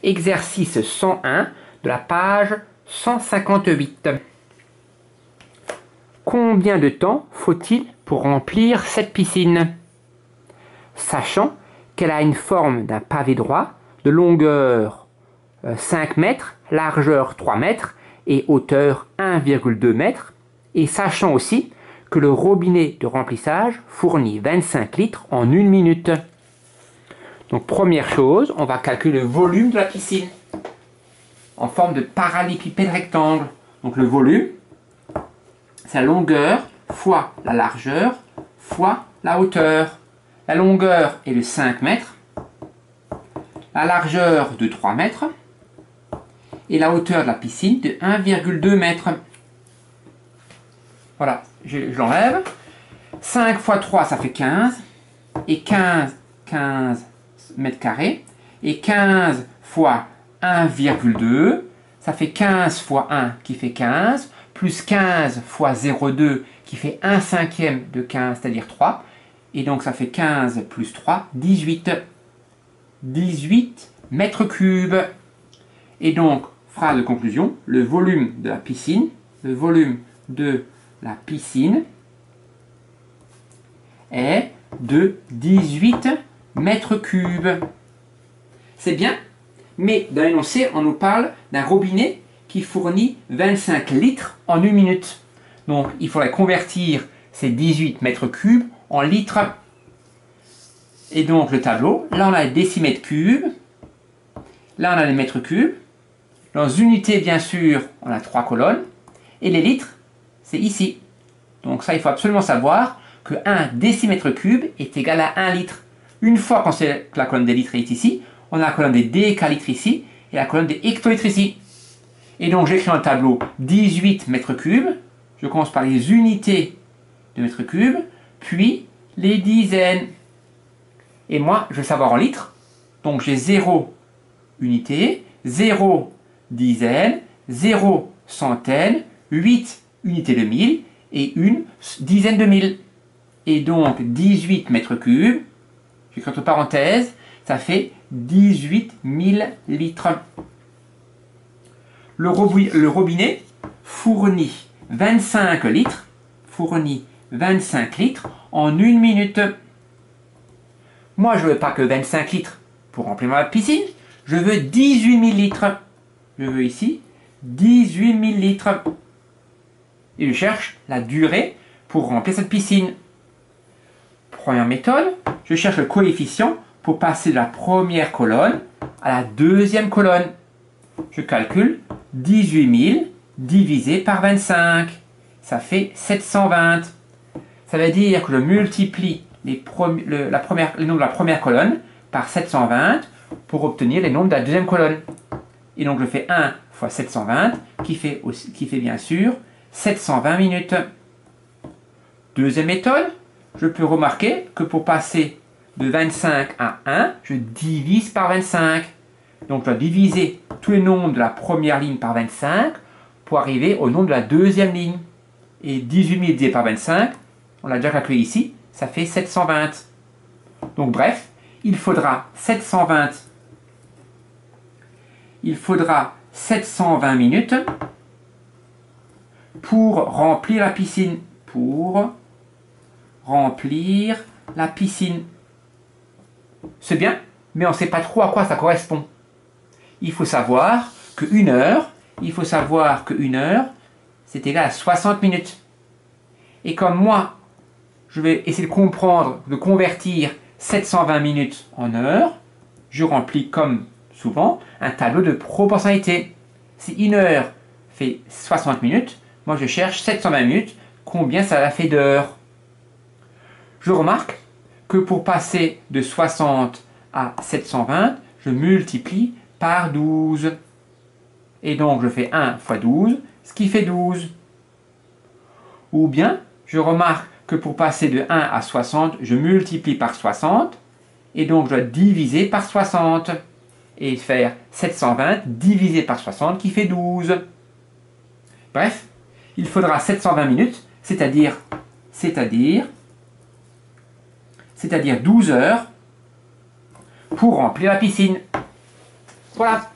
Exercice 101 de la page 158. Combien de temps faut-il pour remplir cette piscine? Sachant qu'elle a une forme d'un pavé droit, de longueur 5 mètres, largeur 3 mètres et hauteur 1,2 mètre, et sachant aussi que le robinet de remplissage fournit 25 litres en 1 minute. Donc première chose, on va calculer le volume de la piscine en forme de parallélépipède rectangle. Donc le volume, c'est la longueur fois la largeur fois la hauteur. La longueur est de 5 mètres, la largeur de 3 mètres et la hauteur de la piscine de 1,2 mètre. Voilà, je l'enlève. 5 fois 3, ça fait 15. Et 15 mètres carrés. Et 15 fois 1,2, ça fait 15 fois 1 qui fait 15. Plus 15 fois 0,2 qui fait 1 cinquième de 15, c'est-à-dire 3. Et donc ça fait 15 plus 3, 18. 18 mètres cubes. Et donc, phrase de conclusion, le volume de la piscine, est de 18 mètres cubes. C'est bien, mais dans l'énoncé, on nous parle d'un robinet qui fournit 25 litres en 1 minute. Donc, il faudrait convertir ces 18 mètres cubes en litres. Et donc, le tableau, là, on a les décimètres cubes. Là, on a les mètres cubes. Dans unités, bien sûr, on a 3 colonnes. Et les litres, c'est ici. Donc ça, il faut absolument savoir que 1 décimètre cube est égal à 1 litre. Une fois qu'on sait que la colonne des litres est ici, on a la colonne des décalitres ici et la colonne des hectolitres ici. Et donc j'écris dans le tableau 18 mètres cubes. Je commence par les unités de mètres cubes, puis les dizaines. Et moi, je veux savoir en litres. Donc j'ai 0 unité, 0 dizaine, 0 centaine, 8 unités de 1000 et 1 dizaine de 1000. Et donc 18 mètres cubes, j'écris entre parenthèses, ça fait 18 000 litres. Le robinet fournit 25 litres, en 1 minute. Moi, je ne veux pas que 25 litres pour remplir ma piscine, je veux 18 000 litres. Je veux ici 18 000 litres. Et je cherche la durée pour remplir cette piscine. Première méthode, je cherche le coefficient pour passer de la première colonne à la deuxième colonne. Je calcule 18 000 divisé par 25. Ça fait 720. Ça veut dire que je multiplie les nombres de la première colonne par 720 pour obtenir les nombres de la deuxième colonne. Et donc je fais 1 fois 720 qui fait bien sûr 720 minutes. Deuxième méthode, je peux remarquer que pour passer de 25 à 1, je divise par 25. Donc je dois diviser tous les nombres de la première ligne par 25 pour arriver au nombre de la deuxième ligne. Et 18 000 divisé par 25, on l'a déjà calculé ici, ça fait 720. Donc bref, il faudra 720 minutes pour remplir la piscine. C'est bien, mais on ne sait pas trop à quoi ça correspond. Il faut savoir que 1 heure, c'est égal à 60 minutes. Et comme moi, je vais essayer de comprendre, de convertir 720 minutes en heures, je remplis comme souvent un tableau de proportionnalité. Si 1 heure fait 60 minutes, moi je cherche 720 minutes, combien ça fait d'heures. Je remarque que pour passer de 60 à 720, je multiplie par 12. Et donc je fais 1 fois 12, ce qui fait 12. Ou bien, je remarque que pour passer de 1 à 60, je multiplie par 60, et donc je dois diviser par 60, et faire 720 divisé par 60 qui fait 12. Bref, il faudra 720 minutes, c'est-à-dire 12 heures pour remplir la piscine. Voilà.